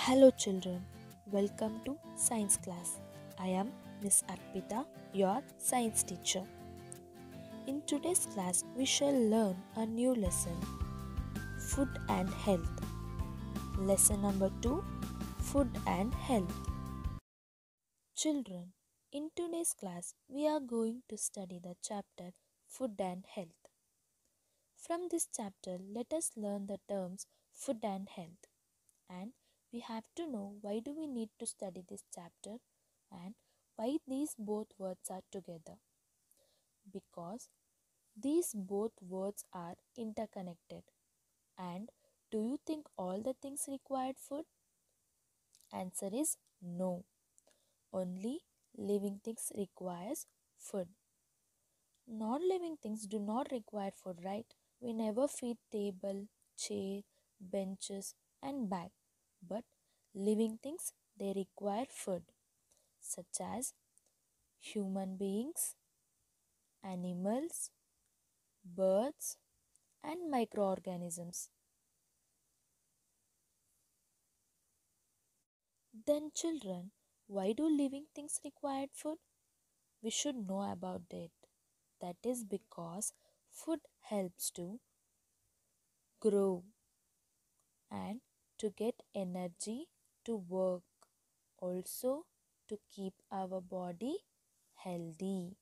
Hello children, welcome to science class. I am Miss Arpita, your science teacher. In today's class, we shall learn a new lesson, food and health. Lesson number 2, food and health. Children, in today's class, we are going to study the chapter food and health. From this chapter, let us learn the terms food and health. And we have to know why do we need to study this chapter and why these both words are together. Because these both words are interconnected. And do you think all the things required food? Answer is no. Only living things requires food. Non-living things do not require food, right? We never feed table, chair, benches and bag. But living things, they require food, such as human beings, animals, birds, and microorganisms. Then, children, why do living things require food? We should know about it. That is because food helps to grow and to get energy to work, also to keep our body healthy.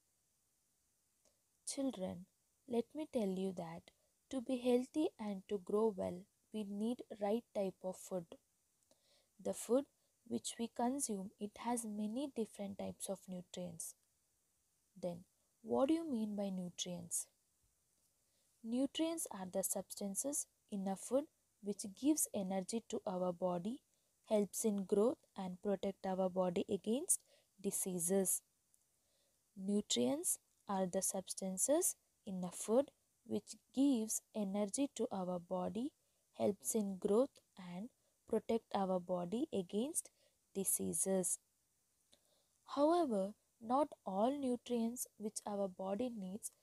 Children, let me tell you that to be healthy and to grow well, we need right type of food. The food which we consume, it has many different types of nutrients. Then, what do you mean by nutrients? Nutrients are the substances in a food which gives energy to our body, helps in growth and protect our body against diseases. Nutrients are the substances in a food which gives energy to our body, helps in growth and protect our body against diseases. However, not all nutrients which our body needs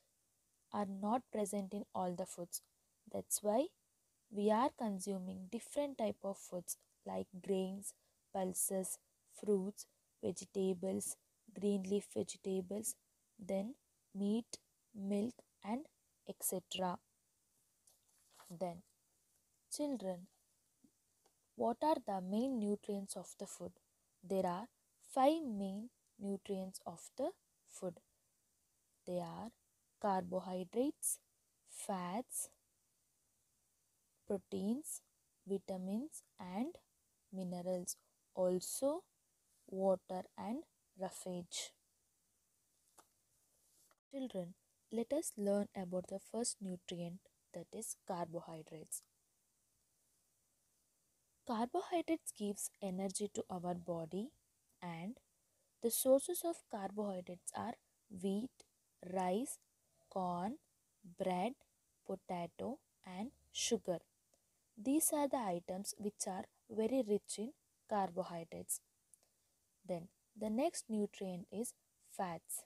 are not present in all the foods. That's why we are consuming different type of foods like grains, pulses, fruits, vegetables, green leaf vegetables, then meat, milk and etc. Then children, what are the main nutrients of the food? There are 5 main nutrients of the food. They are carbohydrates, fats, proteins, vitamins and minerals, also water and roughage. Children, let us learn about the first nutrient, that is carbohydrates. Carbohydrates gives energy to our body, and the sources of carbohydrates are wheat, rice, corn, bread, potato and sugar. These are the items which are very rich in carbohydrates. Then the next nutrient is fats.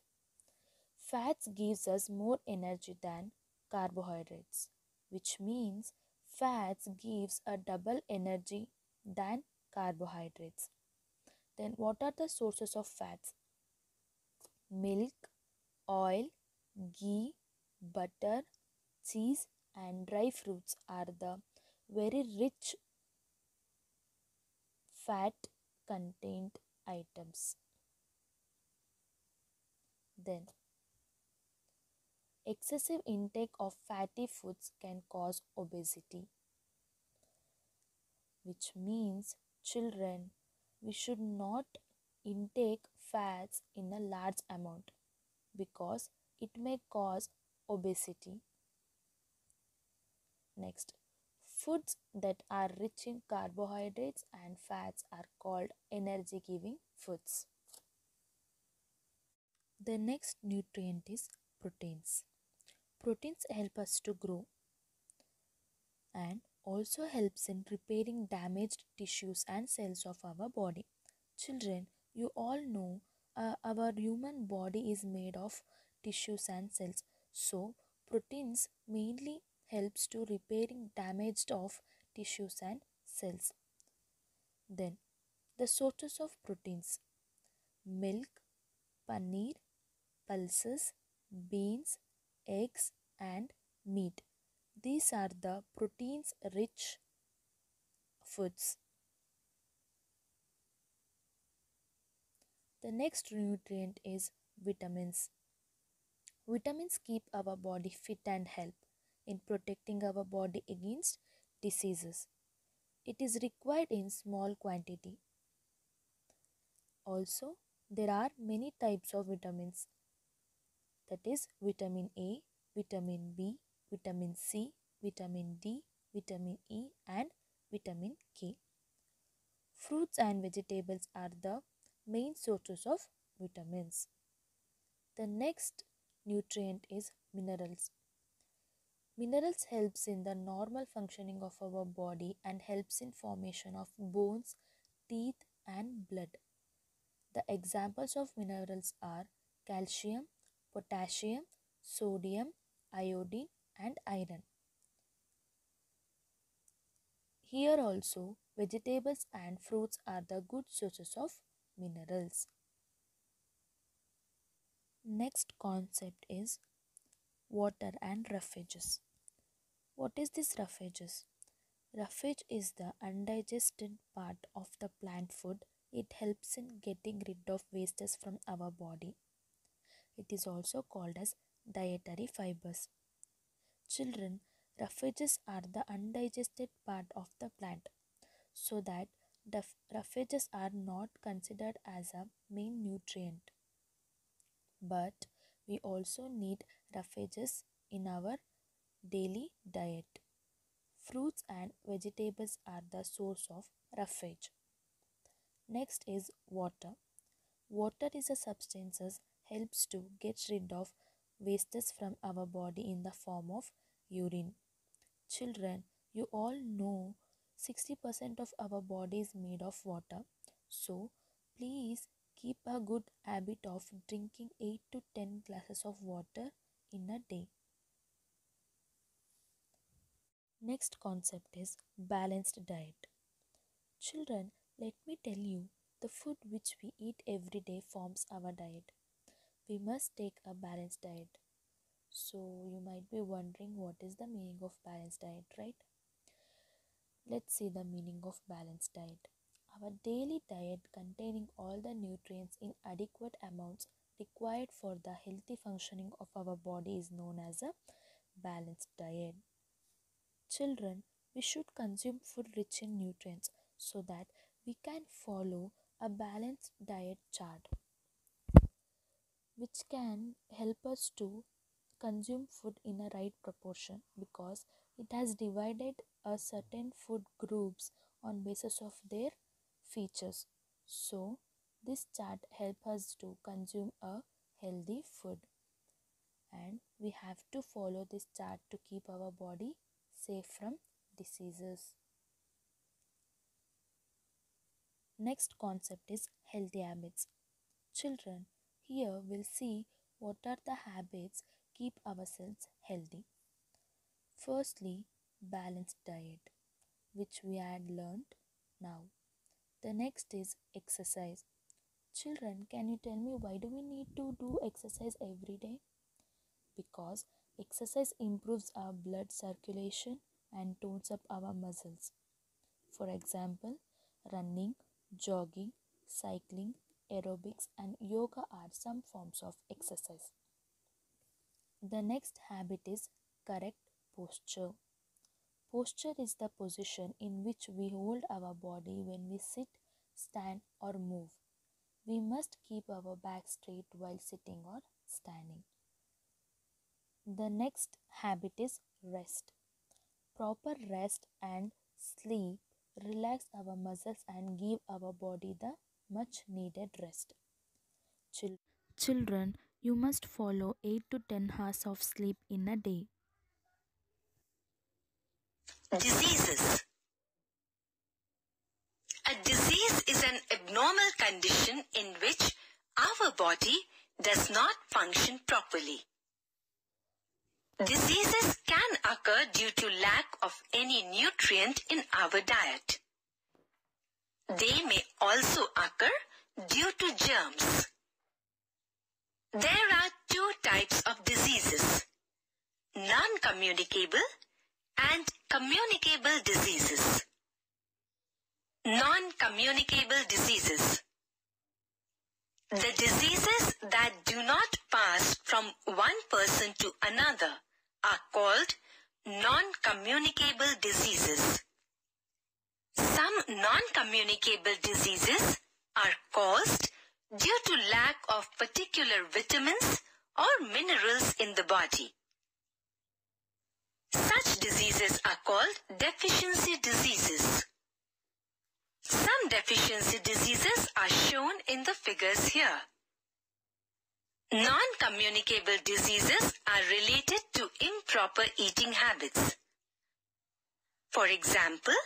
Fats gives us more energy than carbohydrates, which means fats gives a double energy than carbohydrates. Then what are the sources of fats? Milk, oil, ghee, butter, cheese and dry fruits are the very rich fat contained items. Then excessive intake of fatty foods can cause obesity, which means children, we should not intake fats in a large amount because it may cause obesity. Next, foods that are rich in carbohydrates and fats are called energy giving foods. The next nutrient is proteins. Proteins help us to grow and also helps in repairing damaged tissues and cells of our body. Children, you all know our human body is made of tissues and cells. So, proteins mainly helps to repairing damaged of tissues and cells. Then the sources of proteins: milk, paneer, pulses, beans, eggs, and meat. These are the proteins rich foods. The next nutrient is vitamins. Vitamins keep our body fit and help in protecting our body against diseases. It is required in small quantity. Also, there are many types of vitamins, that is vitamin A, vitamin B, vitamin C, vitamin D, vitamin E, and vitamin K. Fruits and vegetables are the main sources of vitamins. The next nutrient is minerals. Minerals helps in the normal functioning of our body and helps in formation of bones, teeth, and blood. The examples of minerals are calcium, potassium, sodium, iodine, and iron. Here also, vegetables and fruits are the good sources of minerals. Next concept is water and roughages. What is this roughages? Roughage is the undigested part of the plant food. It helps in getting rid of wastes from our body. It is also called as dietary fibers. Children, roughages are the undigested part of the plant, so that the roughages are not considered as a main nutrient. But we also need roughages in our daily diet. Fruits and vegetables are the source of roughage. Next is water. Water is a substance that helps to get rid of wastes from our body in the form of urine. Children, you all know 60% of our body is made of water. So, please keep a good habit of drinking 8 to 10 glasses of water in a day. Next concept is balanced diet. Children, let me tell you, the food which we eat every day forms our diet. We must take a balanced diet. So, you might be wondering what is the meaning of balanced diet, right? Let's see the meaning of balanced diet. Our daily diet containing all the nutrients in adequate amounts required for the healthy functioning of our body is known as a balanced diet. Children, we should consume food rich in nutrients so that we can follow a balanced diet chart which can help us to consume food in a right proportion, because it has divided a certain food groups on basis of their features. So this chart helps us to consume a healthy food, and we have to follow this chart to keep our body safe from diseases. Next concept is healthy habits. Children, here we'll see what are the habits keep ourselves healthy. Firstly, balanced diet, which we had learned now. The next is exercise. Children, can you tell me why do we need to do exercise every day? Because exercise improves our blood circulation and tones up our muscles. For example, running, jogging, cycling, aerobics, and yoga are some forms of exercise. The next habit is correct posture. Posture is the position in which we hold our body when we sit, stand, or move. We must keep our back straight while sitting or standing. The next habit is rest. Proper rest and sleep relax our muscles and give our body the much needed rest. Children, you must follow 8 to 10 hours of sleep in a day. Diseases. A disease is an abnormal condition in which our body does not function properly. Diseases can occur due to lack of any nutrient in our diet. they may also occur due to germs. There are two types of diseases: non-communicable and communicable diseases. Non-communicable diseases. The diseases that do not pass from one person to another are called non-communicable diseases. Some non-communicable diseases are caused due to lack of particular vitamins or minerals in the body. Such diseases are called deficiency diseases. Some deficiency diseases are shown in the figures here. Non-communicable diseases are related to improper eating habits. For example,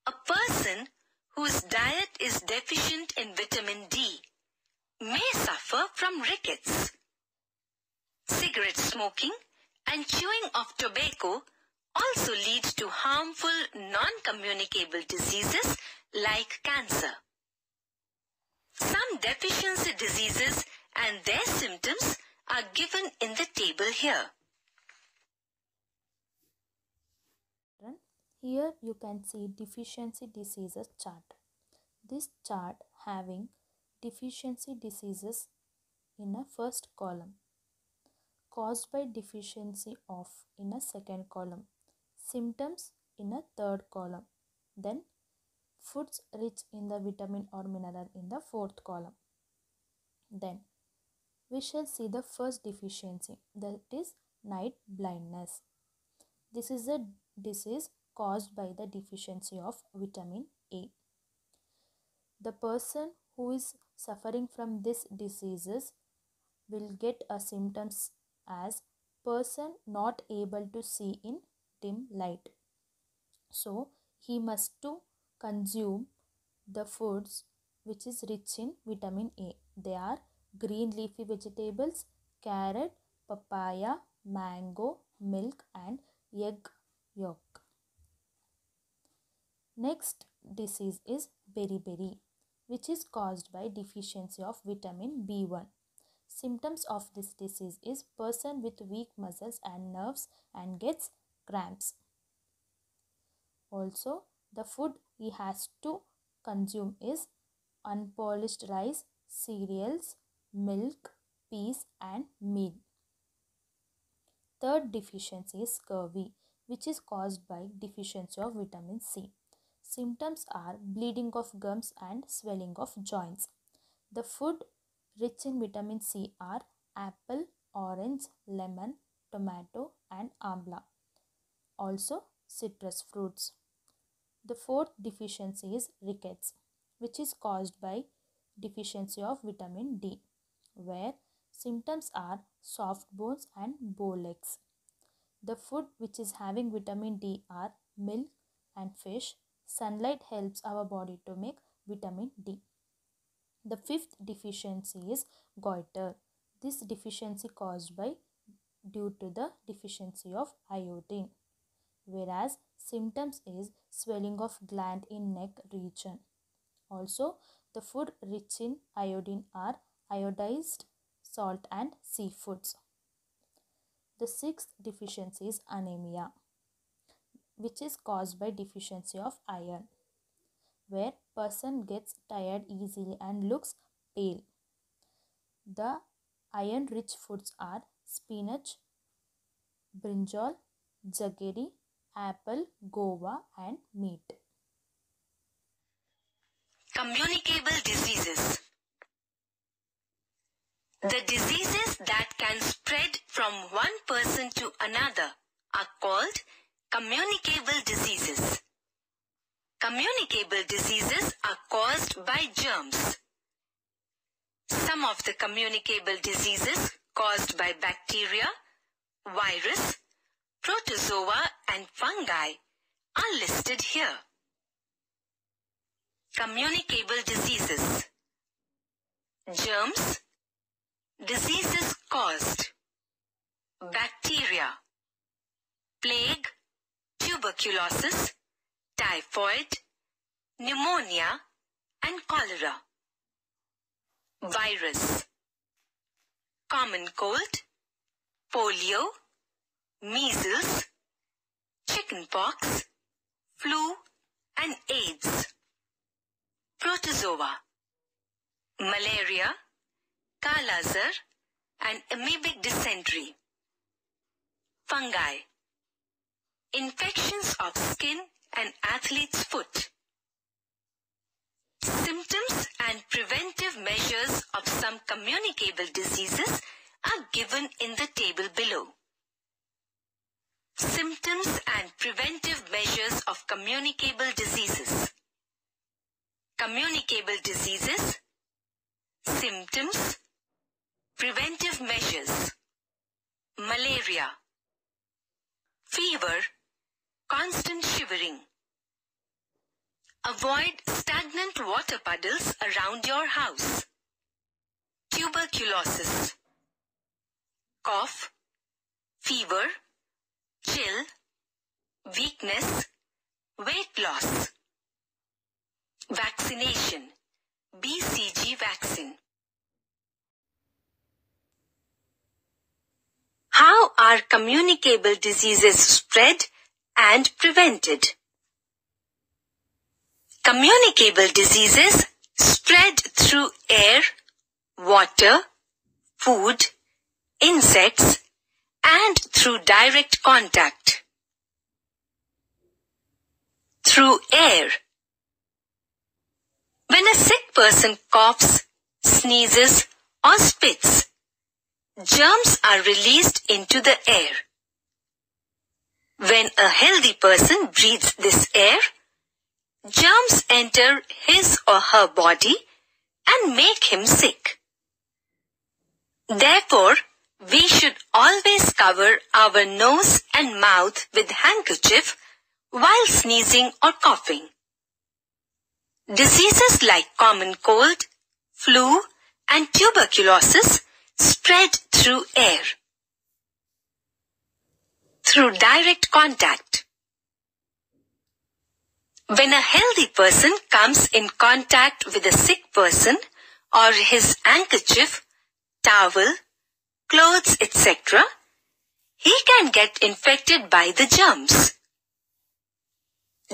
a person whose diet is deficient in vitamin D may suffer from rickets. Cigarette smoking and chewing of tobacco also leads to harmful non-communicable diseases like cancer. Some deficiency diseases and their symptoms are given in the table here. Here you can see deficiency diseases chart. This chart having deficiency diseases in a first column, caused by deficiency of in a second column, symptoms in a third column, then foods rich in the vitamin or mineral in the fourth column. Then we shall see the first deficiency, that is night blindness. This is a disease caused by the deficiency of vitamin A. The person who is suffering from this diseases will get a symptoms as person not able to see in dim light. So he must to consume the foods which is rich in vitamin A. They are green leafy vegetables, carrot, papaya, mango, milk and egg yolk. Next disease is beriberi, which is caused by deficiency of vitamin B1. Symptoms of this disease is person with weak muscles and nerves and gets cramps. Also, the food he has to consume is unpolished rice, cereals, milk, peas and meal. Third deficiency is scurvy, which is caused by deficiency of vitamin C. Symptoms are bleeding of gums and swelling of joints. The food rich in vitamin C are apple, orange, lemon, tomato and amla. Also citrus fruits. The fourth deficiency is rickets, which is caused by deficiency of vitamin D, where symptoms are soft bones and bow legs. The food which is having vitamin D are milk and fish. Sunlight helps our body to make vitamin D. The fifth deficiency is goiter. This deficiency caused by due to the deficiency of iodine, whereas symptoms is swelling of gland in neck region. Also, the food rich in iodine are iodized salt and seafoods. The sixth deficiency is anemia, which is caused by deficiency of iron, where person gets tired easily and looks pale. The iron rich foods are spinach, brinjal, jaggery, apple, guava and meat. Communicable diseases. The diseases that can spread from one person to another are called communicable diseases. Communicable diseases are caused by germs. Some of the communicable diseases caused by bacteria, virus, protozoa and fungi are listed here. Communicable diseases. Germs. Diseases caused. Bacteria. Plague, tuberculosis, typhoid, pneumonia, and cholera. Virus: common cold, polio, measles, chickenpox, flu, and AIDS. Protozoa: malaria, Kala-Azar, and amoebic dysentery. Fungi: infections of skin and athlete's foot. Symptoms and preventive measures of some communicable diseases are given in the table below. Symptoms and preventive measures of communicable diseases. Communicable diseases. Symptoms. Preventive measures. Malaria. Fever. Constant shivering. Avoid stagnant water puddles around your house. Tuberculosis. Cough, fever, chill, weakness, weight loss. Vaccination. BCG vaccine. How are communicable diseases spread and prevented? Communicable diseases spread through air, water, food, insects, and through direct contact. Through air. When a sick person coughs, sneezes, or spits, germs are released into the air. When a healthy person breathes this air, germs enter his or her body and make him sick. Therefore, we should always cover our nose and mouth with handkerchief while sneezing or coughing. Diseases like common cold, flu, and tuberculosis spread through air. Through direct contact. When a healthy person comes in contact with a sick person or his handkerchief, towel, clothes, etc., he can get infected by the germs.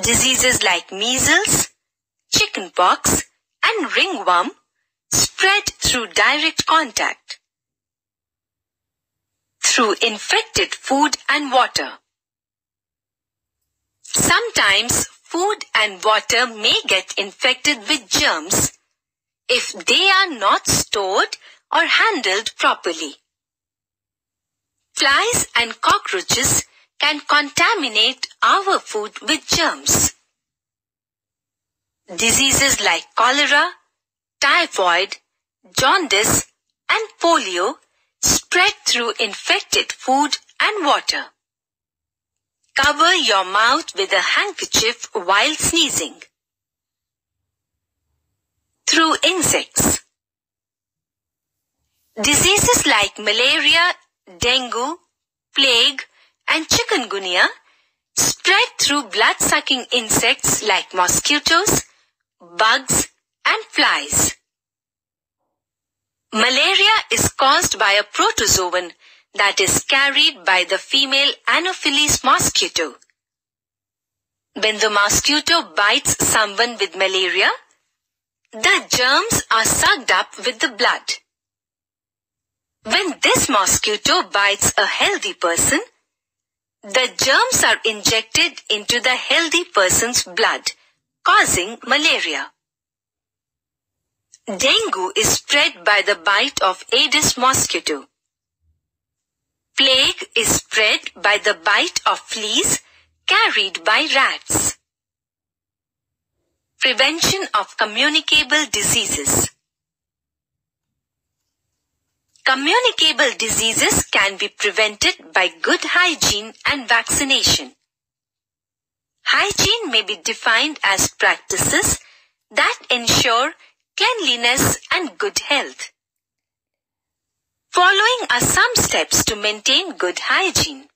Diseases like measles, chickenpox, and ringworm spread through direct contact. Through infected food and water. Sometimes food and water may get infected with germs if they are not stored or handled properly. Flies and cockroaches can contaminate our food with germs. Diseases like cholera, typhoid, jaundice, and polio spread through infected food and water. Cover your mouth with a handkerchief while sneezing. Through insects. Diseases like malaria, dengue, plague, and chikungunya spread through blood-sucking insects like mosquitoes, bugs, and flies. Malaria is caused by a protozoan that is carried by the female Anopheles mosquito. When the mosquito bites someone with malaria, the germs are sucked up with the blood. When this mosquito bites a healthy person, the germs are injected into the healthy person's blood, causing malaria. Dengue is spread by the bite of Aedes mosquito. Plague is spread by the bite of fleas carried by rats. Prevention of communicable diseases. Communicable diseases can be prevented by good hygiene and vaccination. Hygiene may be defined as practices that ensure cleanliness and good health. Following are some steps to maintain good hygiene.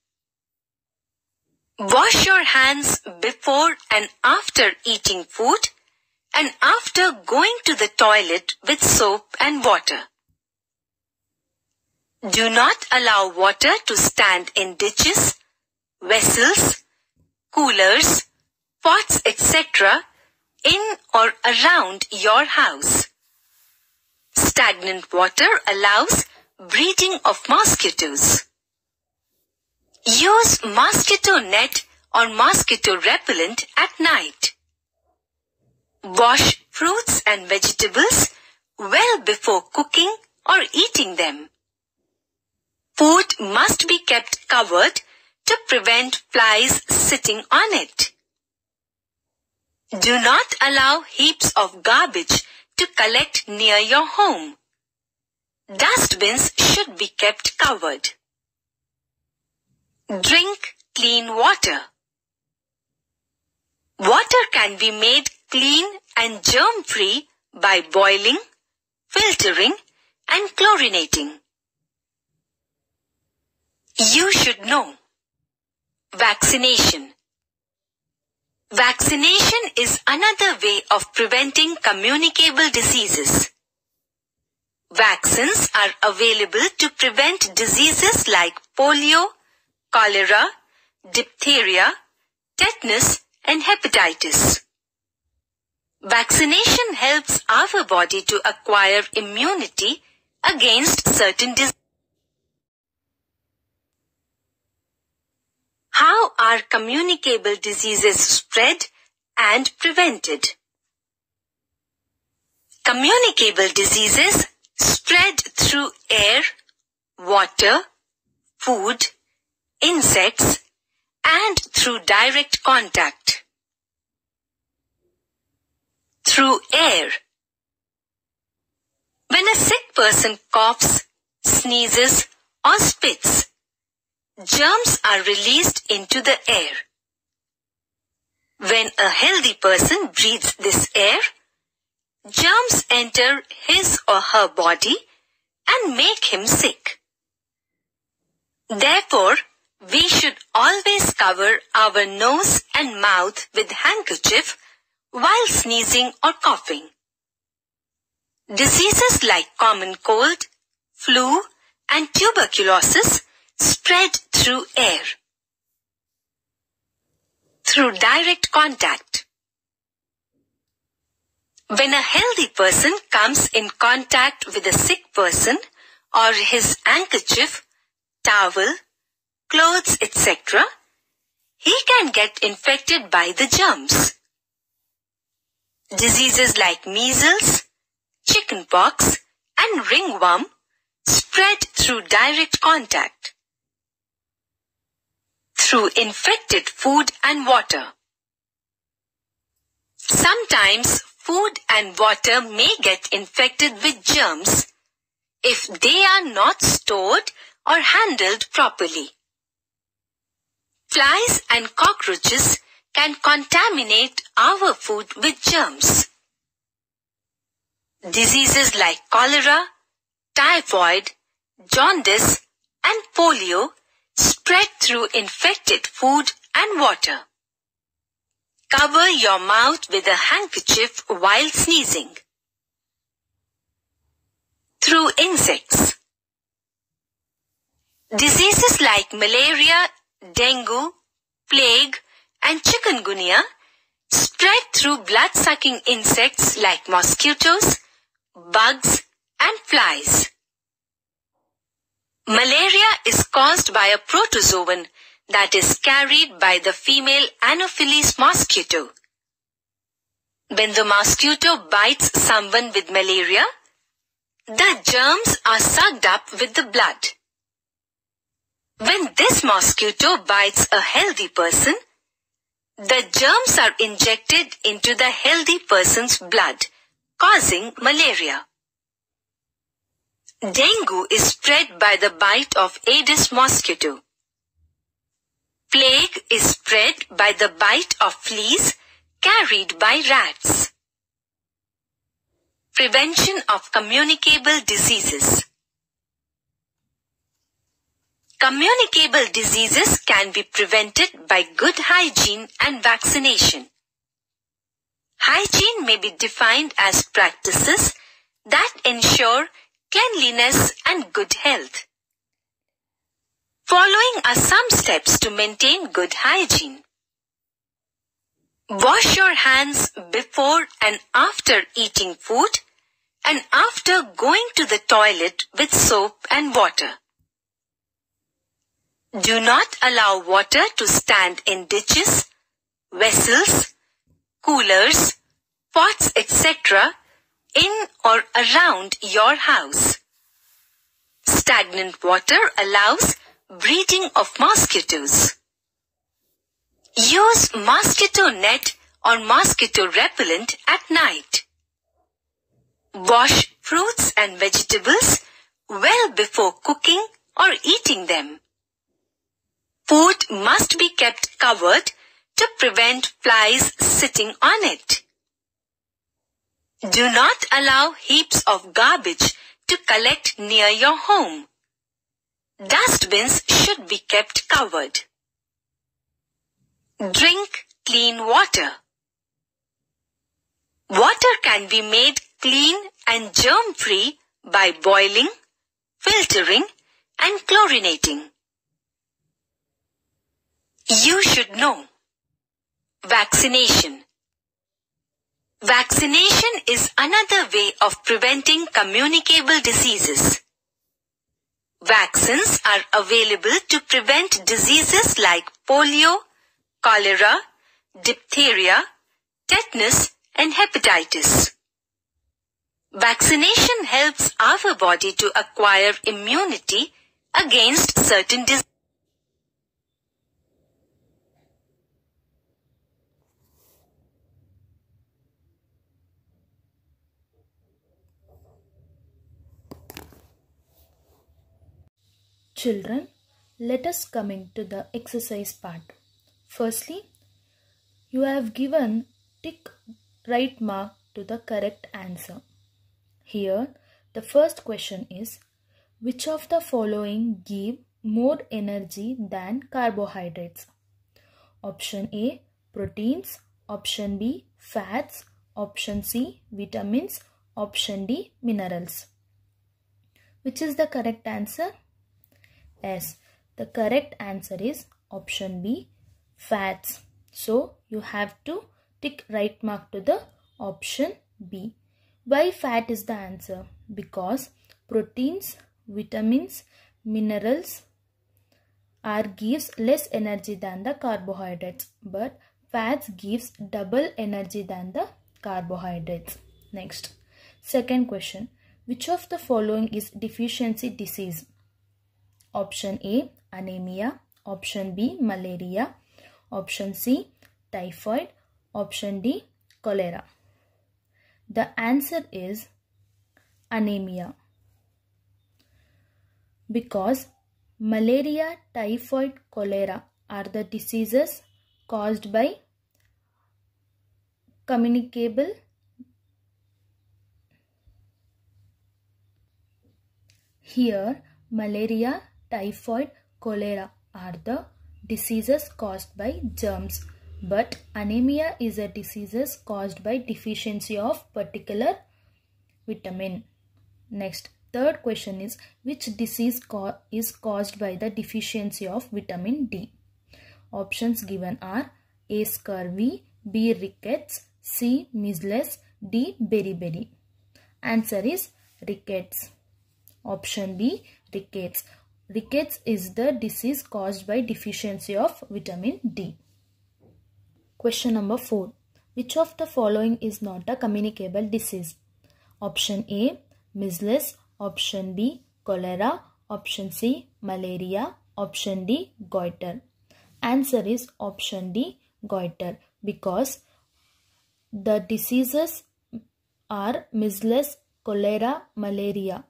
Wash your hands before and after eating food and after going to the toilet with soap and water. Do not allow water to stand in ditches, vessels, coolers, pots, etc. in or around your house. Stagnant water allows breeding of mosquitoes. Use mosquito net or mosquito repellent at night. Wash fruits and vegetables well before cooking or eating them. Food must be kept covered to prevent flies sitting on it. Do not allow heaps of garbage to collect near your home. Dustbins should be kept covered. Drink clean water. Water can be made clean and germ-free by boiling, filtering, and chlorinating. You should know. Vaccination. Vaccination is another way of preventing communicable diseases. Vaccines are available to prevent diseases like polio, cholera, diphtheria, tetanus, and hepatitis. Vaccination helps our body to acquire immunity against certain diseases. How are communicable diseases spread and prevented? Communicable diseases spread through air, water, food, insects, and through direct contact. Through air. When a sick person coughs, sneezes, or spits, germs are released into the air. When a healthy person breathes this air, germs enter his or her body and make him sick. Therefore, we should always cover our nose and mouth with handkerchief while sneezing or coughing. Diseases like common cold, flu, and tuberculosis spread through air. Through direct contact. When a healthy person comes in contact with a sick person or his handkerchief, towel, clothes, etc., he can get infected by the germs. Diseases like measles, chickenpox, and ringworm spread through direct contact. Through infected food and water. Sometimes food and water may get infected with germs if they are not stored or handled properly. Flies and cockroaches can contaminate our food with germs. Diseases like cholera, typhoid, jaundice, and polio spread through infected food and water. Cover your mouth with a handkerchief while sneezing. Through insects. Diseases like malaria, dengue, plague, and chikungunya spread through blood-sucking insects like mosquitoes, bugs, and flies. Malaria is caused by a protozoan that is carried by the female Anopheles mosquito. When the mosquito bites someone with malaria, the germs are sucked up with the blood. When this mosquito bites a healthy person, the germs are injected into the healthy person's blood, causing malaria. Dengue is spread by the bite of Aedes mosquito. Plague is spread by the bite of fleas carried by rats. Prevention of communicable diseases. Communicable diseases can be prevented by good hygiene and vaccination. Hygiene may be defined as practices that ensure cleanliness and good health. Following are some steps to maintain good hygiene. Wash your hands before and after eating food and after going to the toilet with soap and water. Do not allow water to stand in ditches, vessels, coolers, pots, etc. in or around your house. Stagnant water allows breeding of mosquitoes. Use mosquito net or mosquito repellent at night. Wash fruits and vegetables well before cooking or eating them. Food must be kept covered to prevent flies sitting on it. Do not allow heaps of garbage to collect near your home. Dustbins should be kept covered. Drink clean water. Water can be made clean and germ-free by boiling, filtering, and chlorinating. You should know. Vaccination. Vaccination is another way of preventing communicable diseases. Vaccines are available to prevent diseases like polio, cholera, diphtheria, tetanus, and hepatitis. Vaccination helps our body to acquire immunity against certain diseases. Children, let us coming to the exercise part. Firstly, you have given tick right mark to the correct answer. Here, the first question is, which of the following give more energy than carbohydrates? Option A, proteins. Option B, fats. Option C, vitamins. Option D, minerals. Which is the correct answer? Yes, the correct answer is option B, fats. So, you have to tick right mark to the option B. Why fat is the answer? Because proteins, vitamins, minerals gives less energy than the carbohydrates, but fats gives double energy than the carbohydrates. Next, second question. Which of the following is deficiency disease? Option A, anemia. Option B, malaria. Option C, typhoid. Option D, cholera. The answer is anemia. Because malaria, typhoid, cholera are the diseases caused by communicable Here, malaria, typhoid, cholera are the diseases caused by germs, but anemia is a disease caused by deficiency of particular vitamin. Next, third question is, which disease is caused by the deficiency of vitamin D? Options given are A. Scurvy, B. Rickets, C. Measles, D. Beriberi. Answer is rickets. Option B, rickets. Rickets is the disease caused by deficiency of vitamin D. Question number 4. Which of the following is not a communicable disease? Option A, measles. Option B, cholera. Option C, malaria. Option D, goiter. Answer is option D, goiter, because the diseases are measles, cholera, malaria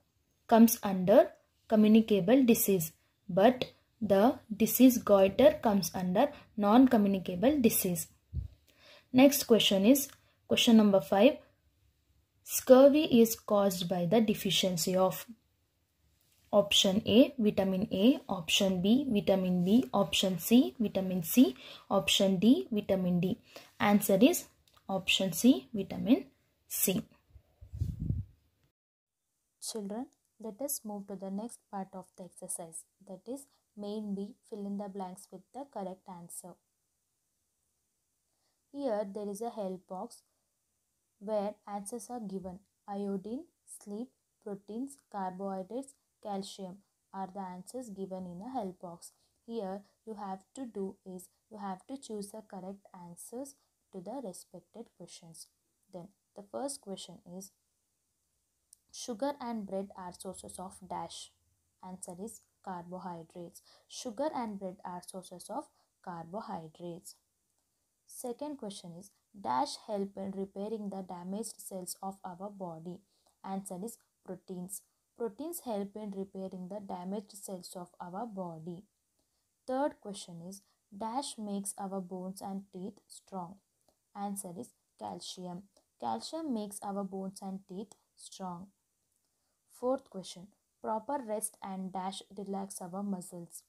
comes under communicable disease, but the disease goiter comes under non-communicable disease. Next question is question number 5. Scurvy is caused by the deficiency of option A, vitamin A, option B, vitamin B, option C, vitamin C, option D, vitamin D. Answer is Option C, vitamin C. Children, let us move to the next part of the exercise, that is main B, fill in the blanks with the correct answer. Here there is a help box where answers are given. Iodine, sleep, proteins, carbohydrates, calcium are the answers given in a help box. Here you have to do is you have to choose the correct answers to the respected questions. Then the first question is, sugar and bread are sources of dash. Answer is carbohydrates. Sugar and bread are sources of carbohydrates. Second question is, dash help in repairing the damaged cells of our body. Answer is proteins. Proteins help in repairing the damaged cells of our body. Third question is, dash makes our bones and teeth strong. Answer is calcium. Calcium makes our bones and teeth strong. Fourth question, proper rest and dash relax our muscles.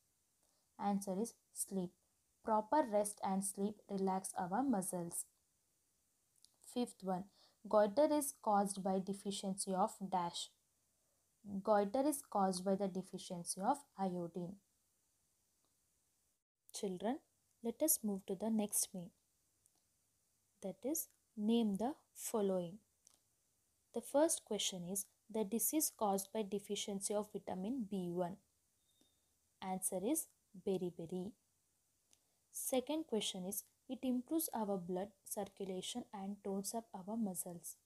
Answer is sleep. Proper rest and sleep relax our muscles. Fifth one, goiter is caused by deficiency of dash. Goiter is caused by the deficiency of iodine. Children, let us move to the next main. That is, name the following. The first question is, the disease caused by deficiency of vitamin B1. Answer is beriberi. Second question is, it improves our blood circulation and tones up our muscles.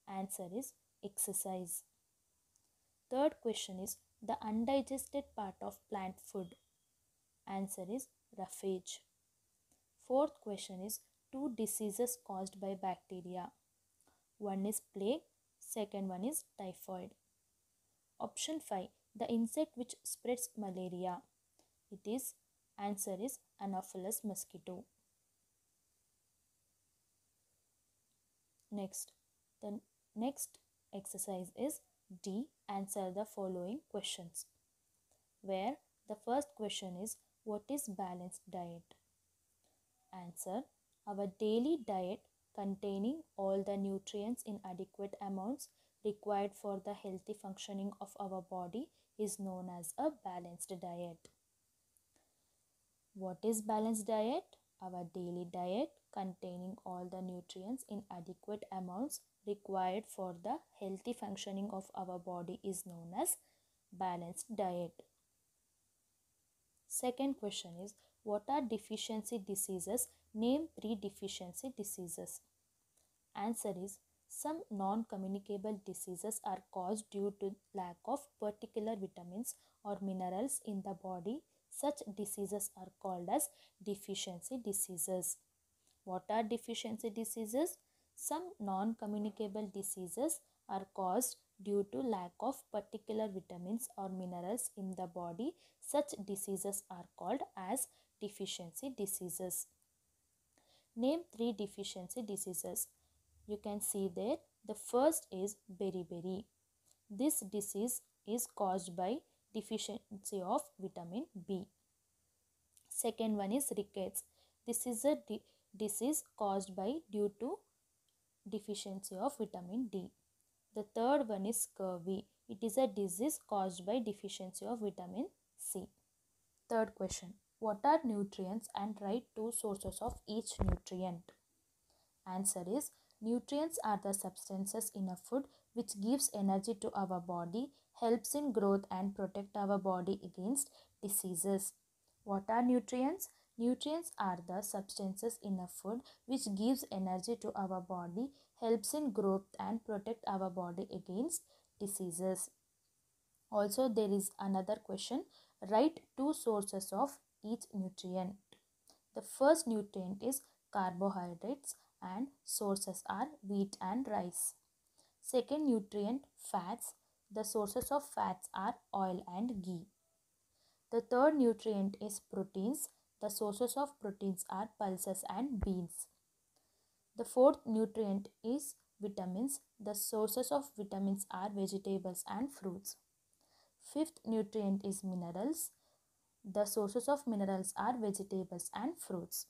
Answer is exercise. Third question is, the undigested part of plant food. Answer is roughage. Fourth question is, two diseases caused by bacteria. One is plague, second one is typhoid. Option 5, the insect which spreads malaria. It is, answer is Anopheles mosquito. Next, the next exercise is D, answer the following questions, where the first question is, what is balanced diet? Answer, our daily diet containing all the nutrients in adequate amounts required for the healthy functioning of our body is known as a balanced diet. What is balanced diet? Our daily diet containing all the nutrients in adequate amounts required for the healthy functioning of our body is known as balanced diet. Second question is, what are deficiency diseases? Name 3 deficiency diseases. Answer is, some non-communicable diseases are caused due to lack of particular vitamins or minerals in the body. Such diseases are called as deficiency diseases. What are deficiency diseases? Some non-communicable diseases are caused due to lack of particular vitamins or minerals in the body. Such diseases are called as deficiency diseases. Name 3 deficiency diseases. You can see there, the first is beriberi. This disease is caused by deficiency of vitamin B. Second one is rickets. This is a disease caused by due to deficiency of vitamin D. The third one is scurvy. It is a disease caused by deficiency of vitamin C. Third question, what are nutrients and write 2 sources of each nutrient? Answer is, nutrients are the substances in a food which gives energy to our body, helps in growth and protect our body against diseases. What are nutrients? Nutrients are the substances in a food which gives energy to our body, helps in growth and protect our body against diseases. Also, there is another question, write 2 sources of each nutrient. The first nutrient is carbohydrates and sources are wheat and rice. Second nutrient, fats. The sources of fats are oil and ghee. The third nutrient is proteins. The sources of proteins are pulses and beans. The fourth nutrient is vitamins. The sources of vitamins are vegetables and fruits. Fifth nutrient is minerals. The sources of minerals are vegetables and fruits.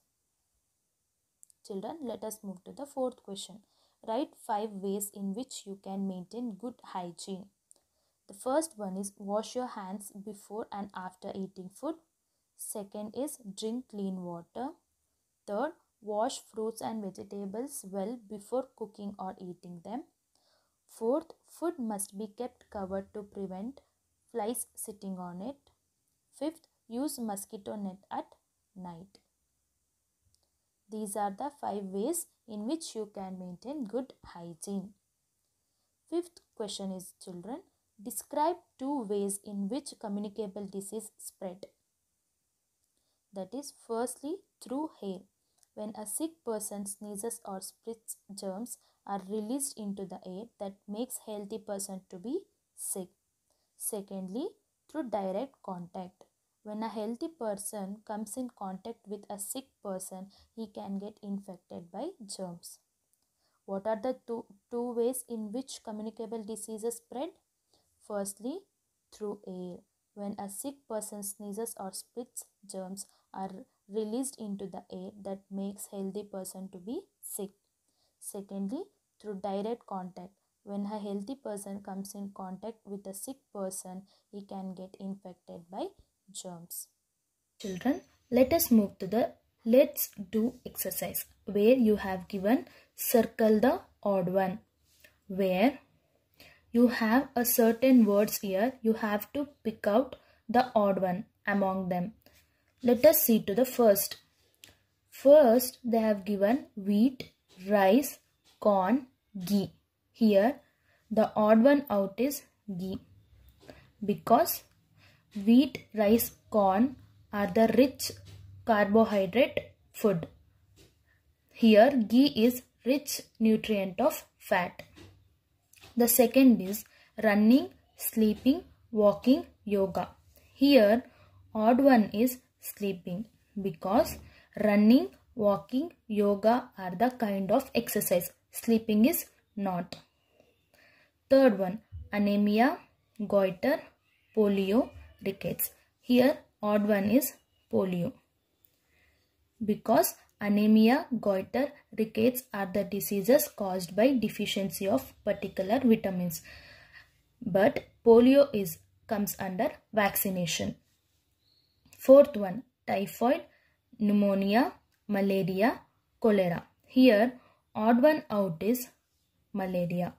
Children, let us move to the fourth question. Write 5 ways in which you can maintain good hygiene. The first one is wash your hands before and after eating food. Second is drink clean water. Third, wash fruits and vegetables well before cooking or eating them. Fourth, food must be kept covered to prevent flies sitting on it. Fifth, use mosquito net at night. These are the 5 ways in which you can maintain good hygiene. Fifth question is, children, describe 2 ways in which communicable disease spread. That is, firstly, through air. When a sick person sneezes or spits, germs are released into the air that makes healthy person to be sick. Secondly, through direct contact. When a healthy person comes in contact with a sick person, he can get infected by germs. What are the two ways in which communicable diseases spread? Firstly, through air. When a sick person sneezes or spits, germs are released into the air that makes healthy person to be sick. Secondly, through direct contact. When a healthy person comes in contact with a sick person, he can get infected by germs. Children, let us move to the let's do exercise, where you have given circle the odd one, where you have a certain words here. You have to pick out the odd one among them. Let us see to the first. First, they have given wheat, rice, corn, ghee. Here, the odd one out is ghee, because wheat, rice, corn are the rich carbohydrate food. Here, ghee is rich nutrient of fat. The second is running, sleeping, walking, yoga. Here, odd one is sleeping, because running, walking, yoga are the kind of exercise. Sleeping is not. Third one, anemia, goiter, polio, rickets. Here, odd one is polio, because anemia, goiter, rickets are the diseases caused by deficiency of particular vitamins. But polio comes under vaccination. Fourth one, typhoid, pneumonia, malaria, cholera. Here, odd one out is malaria,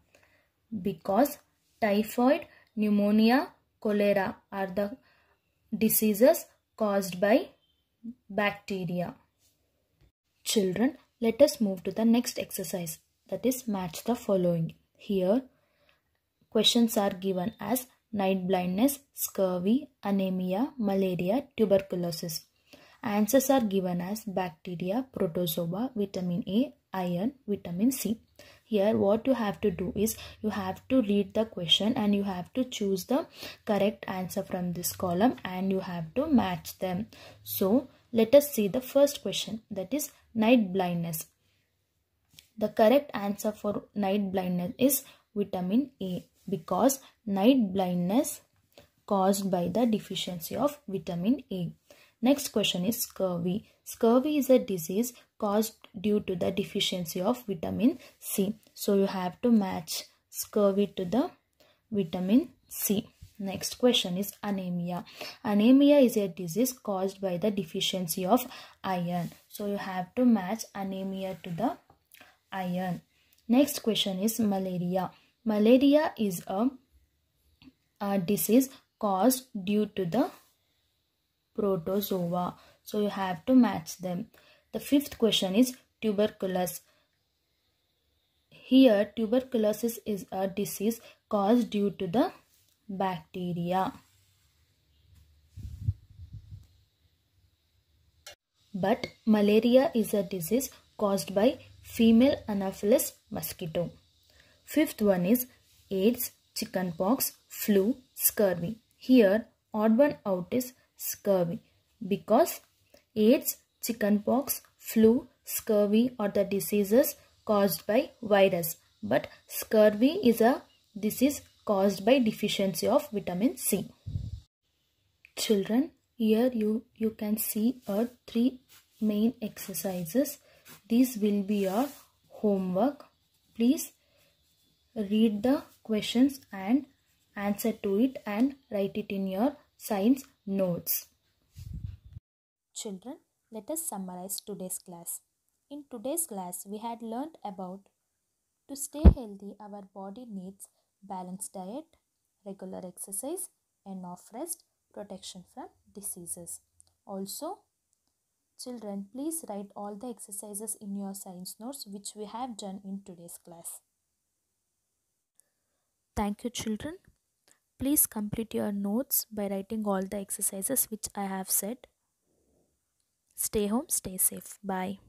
because typhoid, pneumonia, cholera are the diseases caused by bacteria. Children, let us move to the next exercise, that is match the following. Here, questions are given as night blindness, scurvy, anemia, malaria, tuberculosis. Answers are given as bacteria, protozoa, vitamin A, iron, vitamin C. Here what you have to do is you have to read the question and you have to choose the correct answer from this column and you have to match them. So let us see the first question, that is night blindness. The correct answer for night blindness is vitamin A, because night blindness caused by the deficiency of vitamin A. Next question is scurvy. Scurvy is a disease caused due to the deficiency of vitamin C. So you have to match scurvy to the vitamin C. Next question is anemia. Anemia is a disease caused by the deficiency of iron. So you have to match anemia to the iron. Next question is malaria. Malaria is a disease caused due to the protozoa. So you have to match them. The fifth question is tuberculosis. Here tuberculosis is a disease caused due to the bacteria. But malaria is a disease caused by female Anopheles mosquito. Fifth one is AIDS, chickenpox, flu, scurvy. Here odd one out is scurvy, because AIDS, chickenpox, flu, scurvy are the diseases caused by virus, but scurvy is a disease caused by deficiency of vitamin C. Children, here you can see 3 main exercises. this will be your homework. Please read the questions and answer to it and write it in your science notes. Children, let us summarize today's class. In today's class, we had learnt about to stay healthy, our body needs balanced diet, regular exercise, enough rest, protection from diseases. Also, children, please write all the exercises in your science notes which we have done in today's class. Thank you, children. Please complete your notes by writing all the exercises which I have said. Stay home, stay safe. Bye.